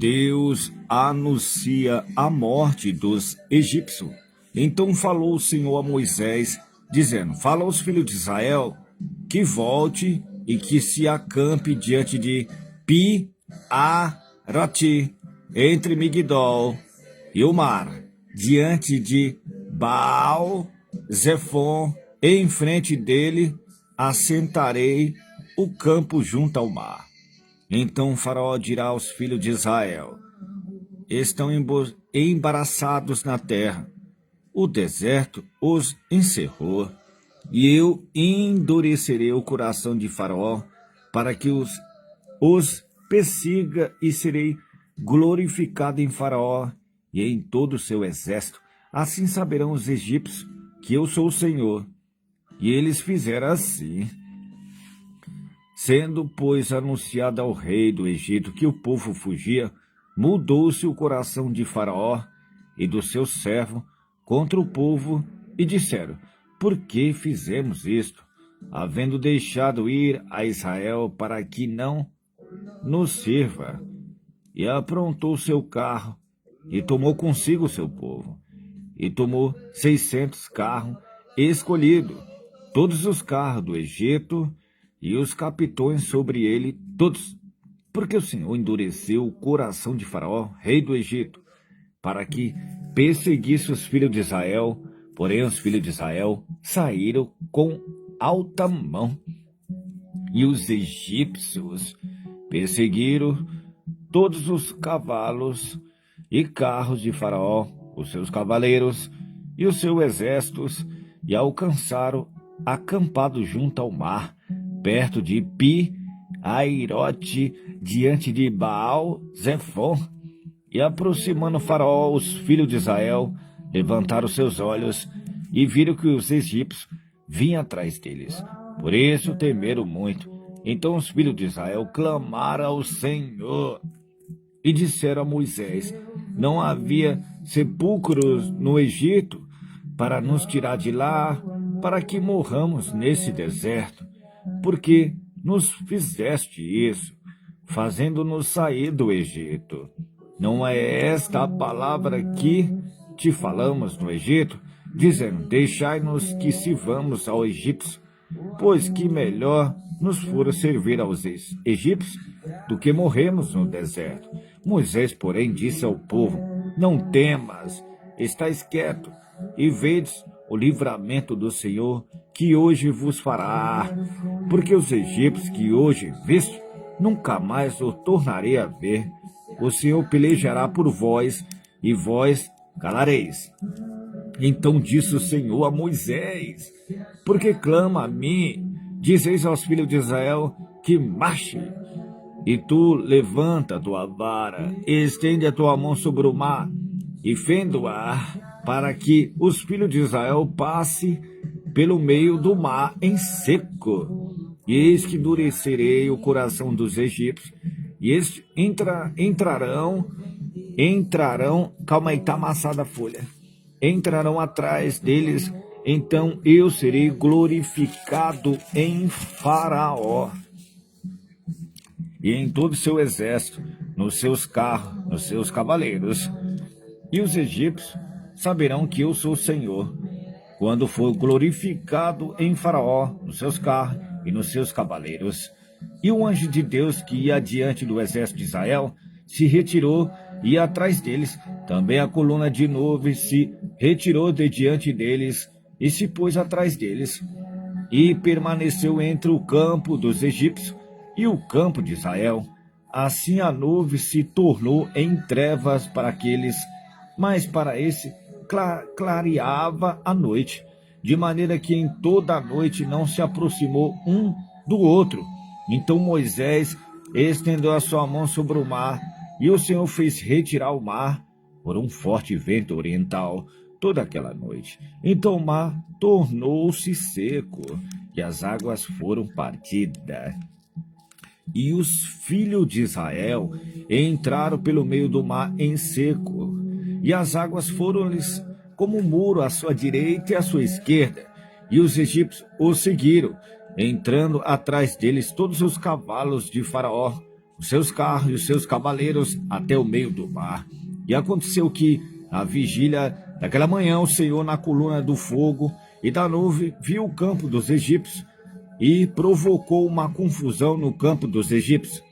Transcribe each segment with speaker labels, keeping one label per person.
Speaker 1: Deus anuncia a morte dos egípcios. Então falou o Senhor a Moisés, dizendo: fala aos filhos de Israel que volte e que se acampe diante de Pi-Arati, entre Migdol e o mar, diante de Baal-Zefon, em frente dele assentarei o campo junto ao mar. Então o Faraó dirá aos filhos de Israel: estão embaraçados na terra, o deserto os encerrou, e eu endurecerei o coração de Faraó para que os persiga, e serei glorificado em Faraó e em todo o seu exército. Assim saberão os egípcios que eu sou o Senhor. E eles fizeram assim. Sendo, pois, anunciado ao rei do Egito que o povo fugia, mudou-se o coração de Faraó e do seu servo contra o povo, e disseram: por que fizemos isto, havendo deixado ir a Israel para que não nos sirva? E aprontou seu carro, e tomou consigo seu povo, e tomou 600 carros escolhidos, todos os carros do Egito, e os capitões sobre ele todos, porque o Senhor endureceu o coração de Faraó, rei do Egito, para que perseguisse os filhos de Israel. Porém os filhos de Israel saíram com alta mão, e os egípcios perseguiram todos os cavalos e carros de Faraó, os seus cavaleiros e os seus exércitos, e alcançaram acampado junto ao mar, perto de Pi-Airote, diante de Baal-Zefon. E aproximando Faraó, os filhos de Israel levantaram seus olhos e viram que os egípcios vinham atrás deles. Por isso temeram muito. Então os filhos de Israel clamaram ao Senhor e disseram a Moisés: não havia sepulcros no Egito para nos tirar de lá, para que morramos nesse deserto? Porque nos fizeste isso, fazendo-nos sair do Egito? Não é esta a palavra que te falamos no Egito, dizendo: deixai-nos que sirvamos ao egípcio, pois que melhor nos fora servir aos egípcios do que morrermos no deserto. Moisés, porém, disse ao povo: não temas, estais quieto, e vedes o livramento do Senhor que hoje vos fará, porque os egípcios que hoje viste, nunca mais o tornarei a ver. O Senhor pelejará por vós, e vós calareis. Então disse o Senhor a Moisés: porque clama a mim, dizeis aos filhos de Israel que marche. E tu levanta a tua vara, e estende a tua mão sobre o mar, e fendo-a, para que os filhos de Israel passem pelo meio do mar em seco. E eis que endurecerei o coração dos egípcios, e eles entrarão, calma aí, está amassada a folha, entrarão atrás deles, então eu serei glorificado em Faraó e em todo o seu exército, nos seus carros, nos seus cavaleiros. E os egípcios saberão que eu sou o Senhor, quando for glorificado em Faraó, nos seus carros e nos seus cavaleiros. E o anjo de Deus que ia adiante do exército de Israel se retirou e ia atrás deles. Também a coluna de nuvem se retirou de diante deles e se pôs atrás deles. E permaneceu entre o campo dos egípcios e o campo de Israel. Assim a nuvem se tornou em trevas para aqueles, mas para esse clareava a noite, de maneira que em toda a noite não se aproximou um do outro. Então Moisés estendeu a sua mão sobre o mar, e o Senhor fez retirar o mar por um forte vento oriental toda aquela noite. Então o mar tornou-se seco, e as águas foram partidas. E os filhos de Israel entraram pelo meio do mar em seco, e as águas foram-lhes como um muro à sua direita e à sua esquerda. E os egípcios os seguiram, entrando atrás deles todos os cavalos de Faraó, os seus carros e os seus cavaleiros até o meio do mar. E aconteceu que, na vigília daquela manhã, o Senhor, na coluna do fogo e da nuvem, viu o campo dos egípcios e provocou uma confusão no campo dos egípcios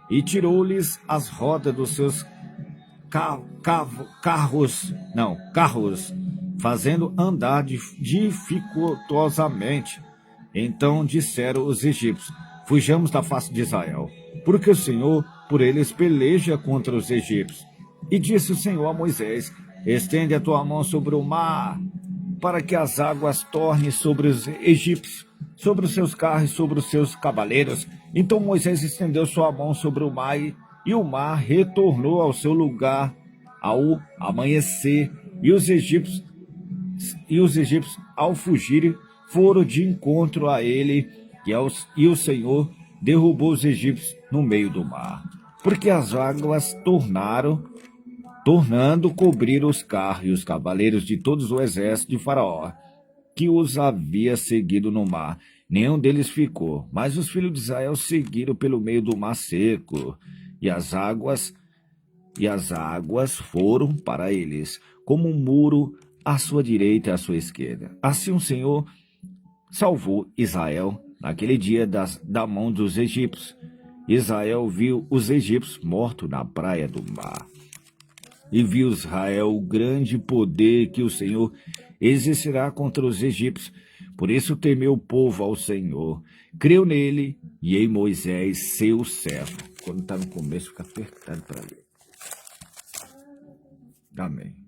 Speaker 1: e tirou-lhes as rodas dos seus carros, fazendo andar dificultosamente. Então disseram os egípcios: fujamos da face de Israel, porque o Senhor por eles peleja contra os egípcios. E disse o Senhor a Moisés: estende a tua mão sobre o mar, para que as águas tornem sobre os egípcios, sobre os seus carros e sobre os seus cavaleiros. Então Moisés estendeu sua mão sobre o mar, e o mar retornou ao seu lugar ao amanhecer, e os egípcios, ao fugirem, foram de encontro a ele, e o Senhor derrubou os egípcios no meio do mar, porque as águas tornando cobrir os carros e os cavaleiros de todos o exército de Faraó, que os havia seguido no mar. Nenhum deles ficou, mas os filhos de Israel seguiram pelo meio do mar seco, e as águas foram para eles, como um muro à sua direita e à sua esquerda. Assim o Senhor salvou Israel naquele dia da mão dos egípcios. Israel viu os egípcios mortos na praia do mar. E viu Israel o grande poder que o Senhor exercerá contra os egípcios. Por isso temeu o povo ao Senhor, creu nele e em Moisés, seu servo. Quando está no começo, fica apertado para ler. Amém.